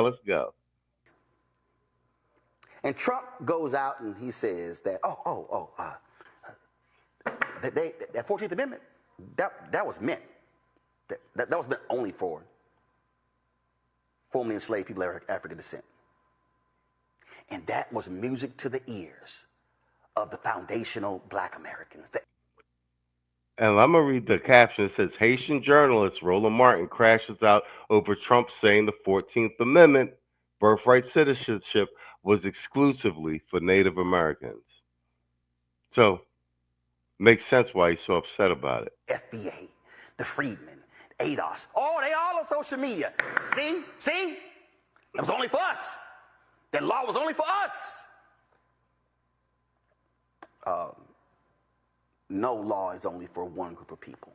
Let's go. And Trump goes out and he says that, that 14th Amendment, that was meant. That was meant only for formerly enslaved people of African descent. And that was music to the ears of the foundational black Americans. And I'm going to read the caption. It says, Haitian journalist Roland Martin crashes out over Trump saying the 14th Amendment, birthright citizenship, was exclusively for Native Americans. So, makes sense why he's so upset about it. FBA, the Freedmen, ADOS, they all on social media. See? It was only for us. That law was only for us. No law is only for one group of people.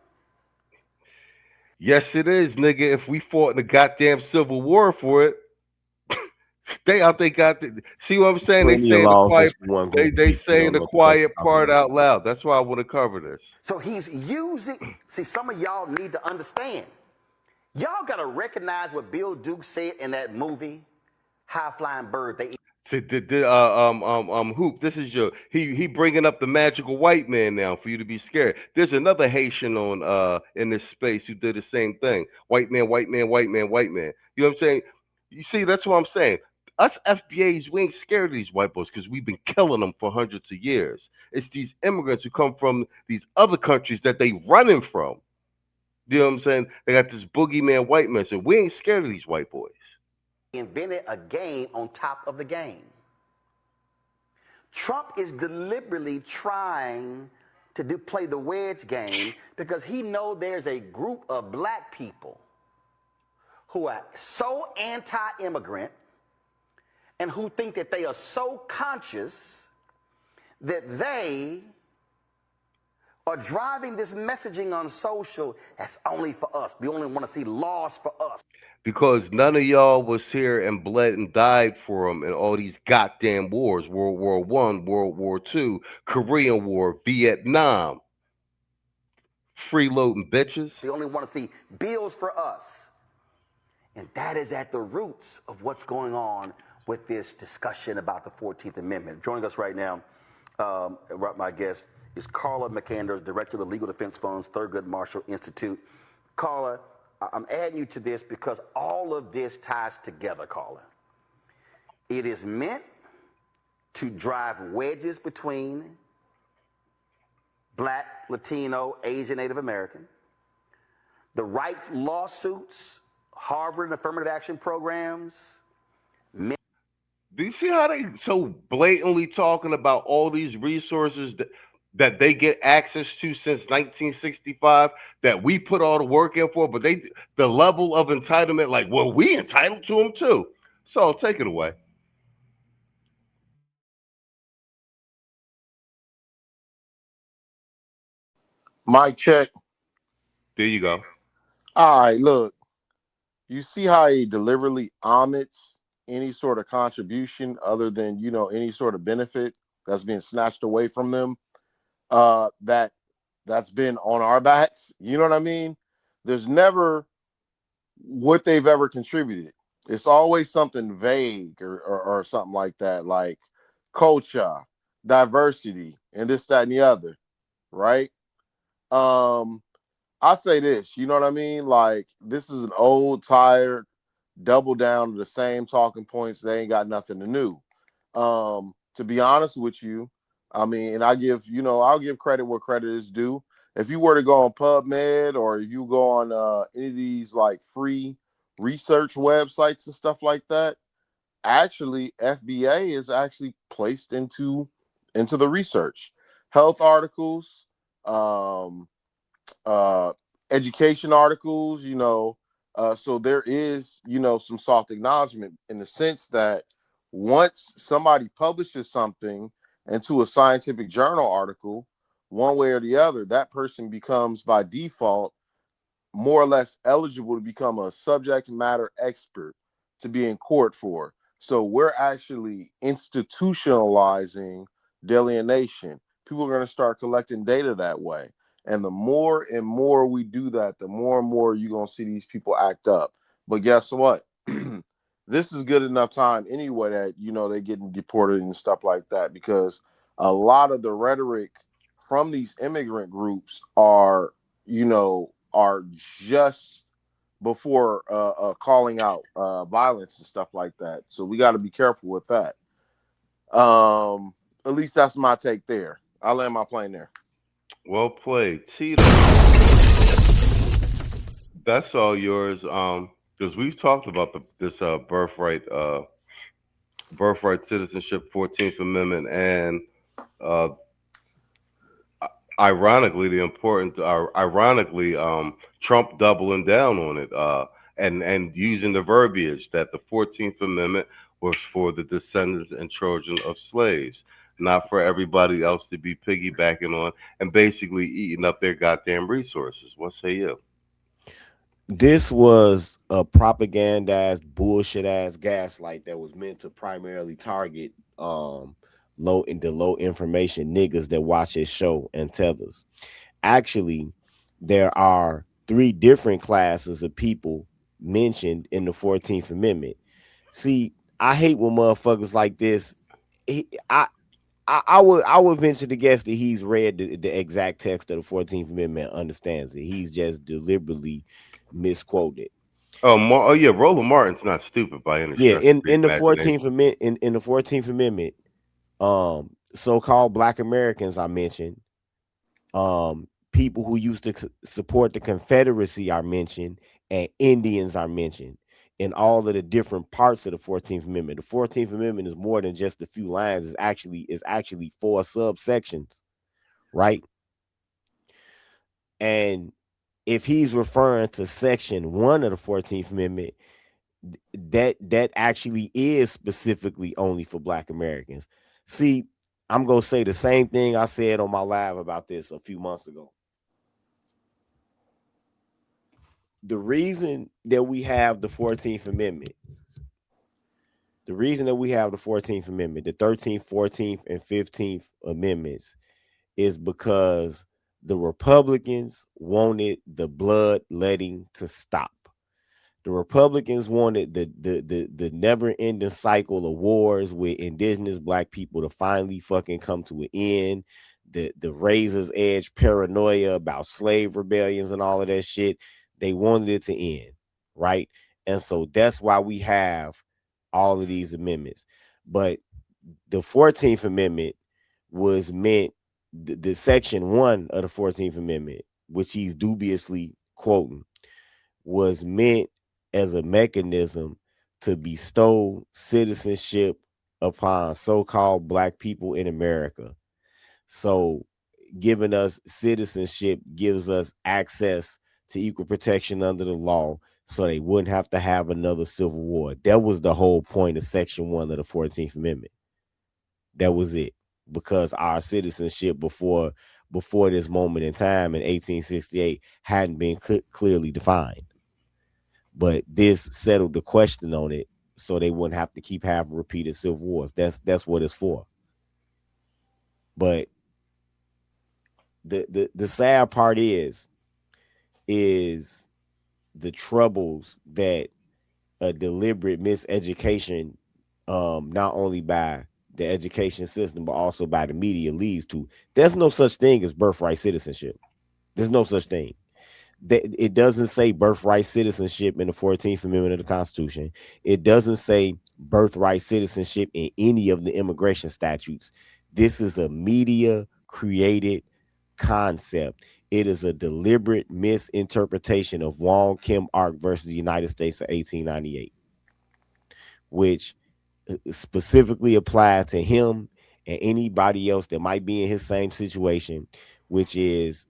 Yes, it is, nigga. If we fought in the goddamn Civil War for it, see what I'm saying? They saying the quiet. They saying the quiet part out loud. That's why I want to cover this. So he's using. See, some of y'all need to understand. Y'all gotta recognize what Bill Duke said in that movie, High Flying Bird. Hoop. This is he bringing up the magical white man now for you to be scared. There's another Haitian on in this space who did the same thing. White man, white man, white man, white man. You know what I'm saying? You see, that's what I'm saying. Us FBAs, we ain't scared of these white boys because we've been killing them for hundreds of years. It's these immigrants who come from these other countries that they running from. You know what I'm saying? They got this boogeyman white man, so we ain't scared of these white boys. Invented a game on top of the game. Trump is deliberately trying to play the wedge game because he knows there's a group of black people who are so anti-immigrant and who think that they are so conscious that they are driving this messaging on social as only for us. We only want to see laws for us. Because none of y'all was here and bled and died for them in all these goddamn wars. World War I, World War II, Korean War, Vietnam. Freeloading bitches. We only want to see bills for us. And that is at the roots of what's going on with this discussion about the 14th Amendment. Joining us right now, my guest is Carla McAnders, Director of the Legal Defense Fund's Thurgood Marshall Institute. Carla, I'm adding you to this because all of this ties together, Carla. It is meant to drive wedges between Black, Latino, Asian, Native American. The rights lawsuits, Harvard and affirmative action programs. Do you see how they so blatantly talking about all these resources that they get access to since 1965 that we put all the work in for, but the level of entitlement, like, well, we entitled to them too. So take it away. Mic check. There you go. All right, look. You see how he deliberately omits any sort of contribution other than, any sort of benefit that's being snatched away from them. That's been on our backs. You know what I mean? There's never what they've ever contributed. It's always something vague or something like that, like culture, diversity, and this, that, and the other, right? I say this, you know what I mean? Like, this is an old, tired, double down to the same talking points. They ain't got nothing to new. To be honest with you, I mean, and I'll give credit where credit is due. If you were to go on PubMed or if you go on any of these like free research websites and stuff like that, actually FBA is actually placed into the research. Health articles, education articles, so there is, some soft acknowledgement in the sense that once somebody publishes something into a scientific journal article, one way or the other, that person becomes by default more or less eligible to become a subject matter expert to be in court for. So we're actually institutionalizing delineation. People are going to start collecting data that way. And the more and more we do that, the more and more you're going to see these people act up. But guess what? this is good enough time anyway that they're getting deported and stuff like that, because a lot of the rhetoric from these immigrant groups are just before calling out violence and stuff like that. So we got to be careful with that. Um, at least that's my take there. I'll land my plane there. Well played, Tito. That's all yours. Because we've talked about this birthright citizenship, 14th Amendment, and uh, ironically, Trump doubling down on it, and using the verbiage that the 14th Amendment was for the descendants and children of slaves, not for everybody else to be piggybacking on and basically eating up their goddamn resources. What say you? This was a propaganda ass, bullshit ass gaslight that was meant to primarily target low information niggas that watch his show and tethers. Actually, there are three different classes of people mentioned in the 14th Amendment. See, I hate when motherfuckers like this. He, I would venture to guess that he's read the exact text of the 14th Amendment, understands it. He's just deliberately misquoted. Oh yeah, Roland Martin's not stupid by any Yeah, stretch of the in the 14th imagination. Amendment, in the 14th Amendment, so-called Black Americans are mentioned. People who used to support the Confederacy are mentioned, and Indians are mentioned in all of the different parts of the 14th Amendment. The 14th Amendment is more than just a few lines. It's actually four subsections, right? And if he's referring to section 1 of the 14th Amendment, that actually is specifically only for Black Americans. See, I'm going to say the same thing I said on my live about this a few months ago. The reason that we have the 14th Amendment, the 13th, 14th, and 15th Amendments, is because the Republicans wanted the bloodletting to stop. The Republicans wanted the never ending cycle of wars with indigenous Black people to finally fucking come to an end. The razor's edge paranoia about slave rebellions and all of that shit, they wanted it to end, right? And so that's why we have all of these amendments. But the 14th Amendment was meant, the section 1 of the 14th Amendment, which he's dubiously quoting, was meant as a mechanism to bestow citizenship upon so-called Black people in America. So giving us citizenship gives us access to equal protection under the law, so they wouldn't have to have another civil war. That was the whole point of section 1 of the 14th Amendment. That was it. Because our citizenship before this moment in time in 1868 hadn't been clearly defined. But this settled the question on it, so they wouldn't have to keep having repeated civil wars. That's what it's for. But the sad part is the troubles that a deliberate miseducation, not only by the education system but also by the media, leads to. There's no such thing as birthright citizenship. There's no such thing. It doesn't say birthright citizenship in the 14th Amendment of the Constitution. It doesn't say birthright citizenship in any of the immigration statutes. This is a media created concept. It is a deliberate misinterpretation of Wong Kim Ark versus the United States of 1898, which specifically applies to him and anybody else that might be in his same situation, which is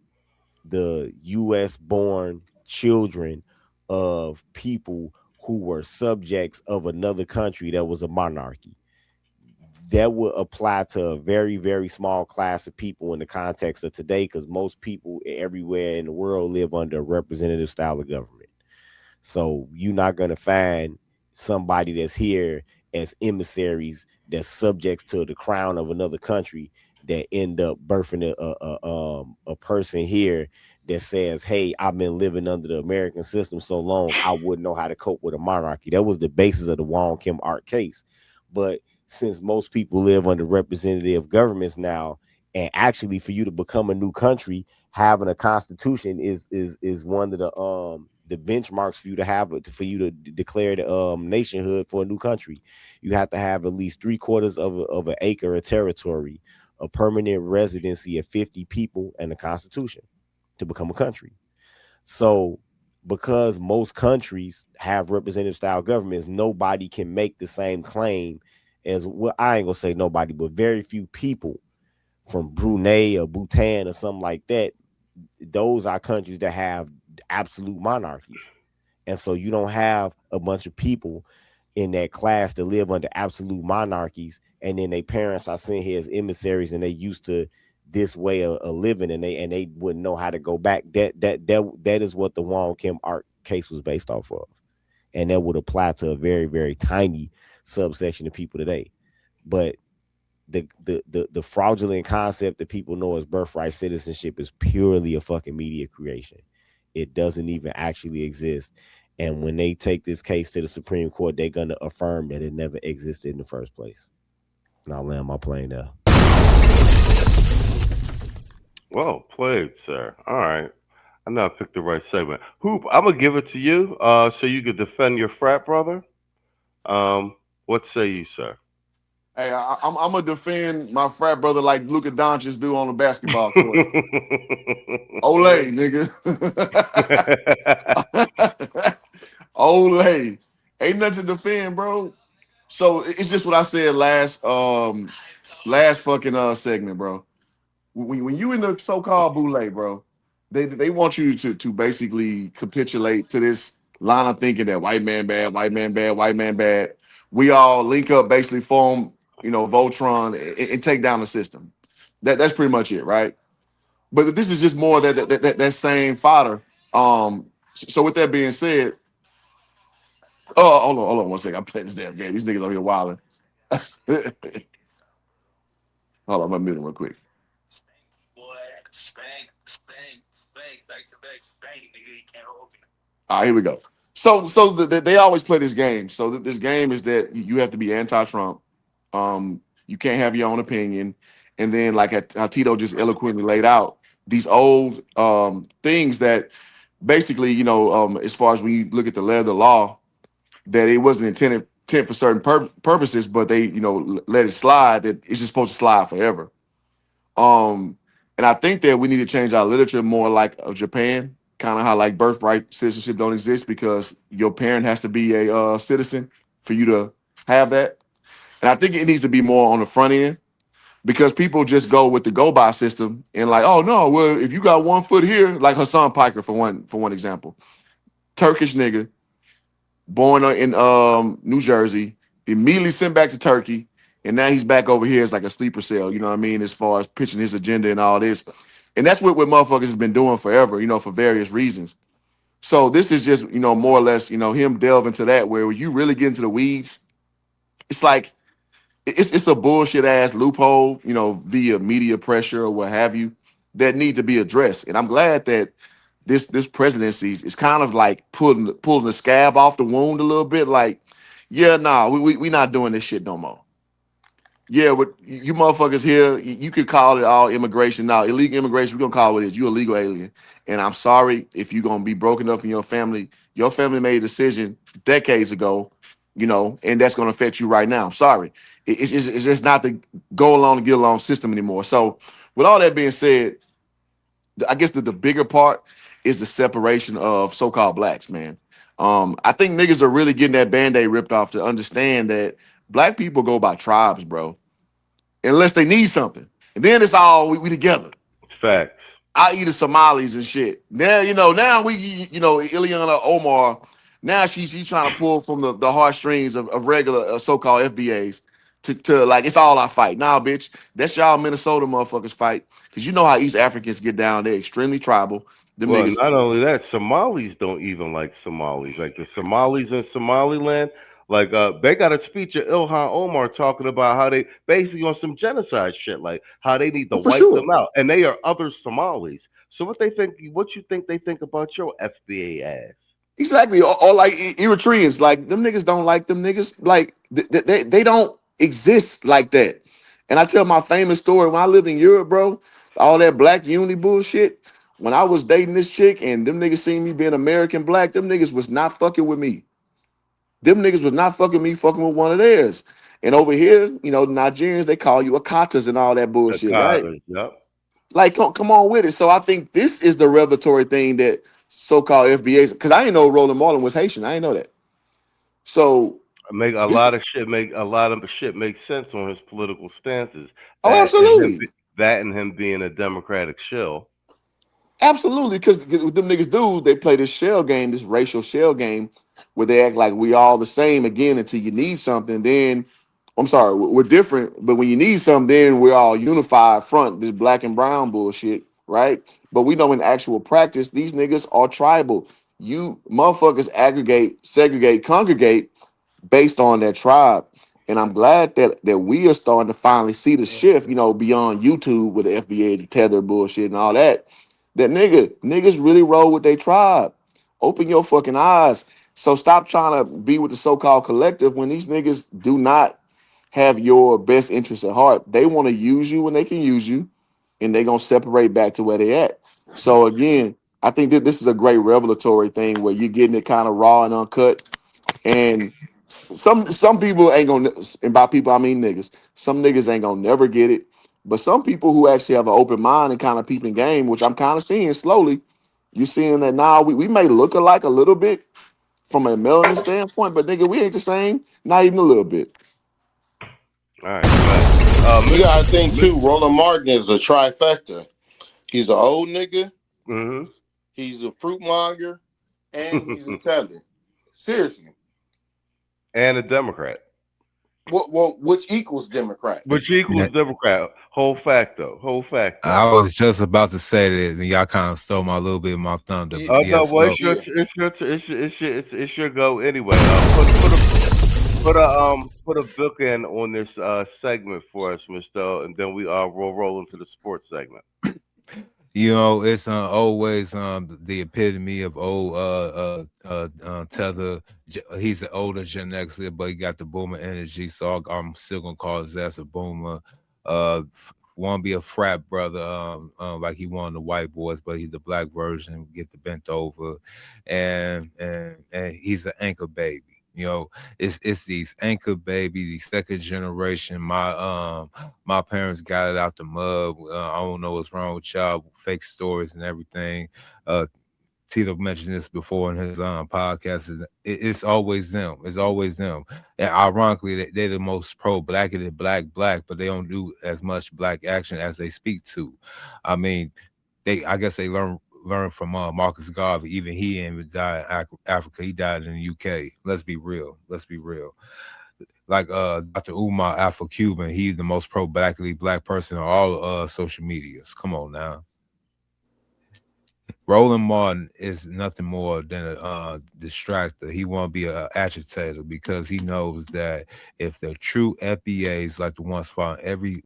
the US born children of people who were subjects of another country that was a monarchy. That would apply to a very, very small class of people in the context of today, because most people everywhere in the world live under a representative style of government. So you're not going to find somebody that's here as emissaries, that's subjects to the crown of another country, that end up birthing a person here that says, hey, I've been living under the American system so long, I wouldn't know how to cope with a monarchy. That was the basis of the Wong Kim Art case. But since most people live under representative governments now, and actually for you to become a new country, having a constitution is one of the benchmarks for you to have for you to declare the nationhood for a new country. You have to have at least 3/4 of an acre of territory, a permanent residency of 50 people, and a constitution to become a country. So because most countries have representative style governments, nobody can make the same claim as, well, I ain't gonna say nobody, but very few people from Brunei or Bhutan or something like that. Those are countries that have absolute monarchies. And so you don't have a bunch of people in that class that live under absolute monarchies, and then their parents are sent here as emissaries, and they used to this way of living, and they wouldn't know how to go back. That is what the Wong Kim Art case was based off of, and that would apply to a very very tiny subsection of people today. But the fraudulent concept that people know as birthright citizenship is purely a fucking media creation. It doesn't even actually exist. And when they take this case to the Supreme Court, they're gonna affirm that it never existed in the first place. And I'll land my plane there. Well played, sir. All right. I know I picked the right segment. Hoop, I'm gonna give it to you, so you could defend your frat brother. What say you, sir? Hey, I'm gonna defend my frat brother like Luka Doncic do on the basketball court. Ole, nigga. Ole. Ain't nothing to defend, bro. So it's just what I said last fucking segment, bro. When you in the so-called boule, bro, they want you to basically capitulate to this line of thinking that white man bad, white man bad, white man bad. We all link up, basically form, Voltron and take down the system. That's pretty much it, right? But this is just more that same fodder. So with that being said, oh, hold on 1 second. I'm playing this damn game. These niggas over here wilding. Hold on, I'm gonna mute him real quick. All right, here we go. So they always play this game. So this game is that you have to be anti-Trump. You can't have your own opinion, and then like how Tito just eloquently laid out these old things that basically, as far as when you look at the letter of the law, that it wasn't intent for certain purposes, but they, let it slide. That it's just supposed to slide forever. Um, and I think that we need to change our literature more like of Japan, kind of how like birthright citizenship don't exist because your parent has to be a citizen for you to have that. And I think it needs to be more on the front end because people just go with the go by system and like, oh no, well if you got 1 foot here, like Hassan Piker for one example, Turkish nigga, born in New Jersey, immediately sent back to Turkey, and now he's back over here as like a sleeper cell. You know what I mean? As far as pitching his agenda and all this, and that's what motherfuckers has been doing forever. For various reasons. So this is just more or less him delve into that where when you really get into the weeds, it's like it's a bullshit ass loophole. Via media pressure or what have you that need to be addressed. And I'm glad that this presidency is kind of like pulling the scab off the wound a little bit. Like, yeah, nah, we not doing this shit no more. Yeah, with you motherfuckers here, you could call it all immigration. Now, illegal immigration, we're gonna call it is you illegal alien. And I'm sorry if you're gonna be broken up in your family. Your family made a decision decades ago, and that's gonna affect you right now. Sorry. It's just not the go along and get along system anymore. So with all that being said, I guess the bigger part is the separation of so-called blacks, man. I think niggas are really getting that band-aid ripped off to understand that black people go by tribes, bro, unless they need something. And then it's all we together. Facts. I eat the Somalis and shit. Now we, Ileana Omar, now she's trying to pull from the heartstrings of regular so-called FBAs to like, it's all our fight. Nah, bitch, that's y'all Minnesota motherfuckers fight. Because you know how East Africans get down. They're extremely tribal. Them Well, niggas. not only that, Somalis don't even like Somalis. Like the Somalis in Somaliland, like they got a speech of Ilhan Omar talking about how they basically on some genocide shit, like how they need to For wipe sure. them out, and they are other Somalis. So what they think? What you think they think about your FBA ass? Exactly. Or like Eritreans, like them niggas don't like them niggas. Like they don't exist like that. And I tell my famous story when I lived in Europe, bro. All that black unity bullshit. When I was dating this chick and them niggas seen me being American black, them niggas was not fucking with me. Them niggas was not fucking me, fucking with one of theirs. And over here, you know, the Nigerians, they call you akatas and all that The bullshit, right? college, yep. Like, come on with it. So I think this is the revelatory thing that so-called FBAs, because I didn't know Roland Marlin was Haitian. I didn't know that. So Make a this, lot of shit make sense on his political stances. oh, That and him absolutely. that and him being a Democratic shill. Absolutely, because what them niggas do, they play this shell game, this racial shell game, where they act like we all the same again until you need something. Then, I'm sorry, we're different, but when you need something, then we're all unified front, this black and brown bullshit, right? But we know in actual practice, these niggas are tribal. You motherfuckers aggregate, segregate, congregate based on that tribe. And I'm glad that we are starting to finally see the shift, you know, beyond YouTube with the FBA, the tether bullshit and all that. That niggas really roll with their tribe. Open your fucking eyes. So stop trying to be with the so-called collective when these niggas do not have your best interest at heart. They want to use you when they can use you, and they're gonna separate back to where they at. So again, I think that this is a great revelatory thing where you're getting it kind of raw and uncut. And some people ain't gonna, and by people I mean niggas. Some niggas ain't gonna never get it. But some people who actually have an open mind and kind of peeping game, which I'm kind of seeing slowly, you seeing that now we may look alike a little bit from a melanin standpoint, but nigga, we ain't the same, not even a little bit. All right, facts. You gotta think Miss, too. Roland Martin is a trifecta. He's an old nigga. mm-hmm. He's a fruit monger, and he's a teller. Seriously, And a Democrat, which equals Democrat? which equals That- Democrat. Whole facto. Whole I facto. was just about to say that, and y'all kind of stole my little bit of my thunder. Yeah, But No, yes, well, so yeah. it's your go anyway. Put a bookend on this segment for us, Mister, and then we'll roll into the sports segment. you know, it's always the epitome of old tether. He's an older Gen Xer, but he got the boomer energy, so I'm still gonna call his ass a boomer. Want to be a frat brother, like he one of the white boys, but he's the black version. Get the bent over, and he's an anchor baby. You know, it's these anchor babies, these second generation. My parents got it out the mud. I don't know what's wrong with y'all, fake stories and everything. Uh, Tito mentioned this before in his podcast. It's always them. It's always them. And ironically, they're the most pro-black and black, but they don't do as much black action as they speak to. I mean, I guess they learn from Marcus Garvey. Even he didn't die in Africa. He died in the UK. Let's be real. Let's be real. Like Dr. Umar Afro-Cuban, he's the most pro-blackly black person on all social medias. Come on now. Roland Martin is nothing more than a distractor. He want to be an agitator because he knows that if the true FBAs like the ones found every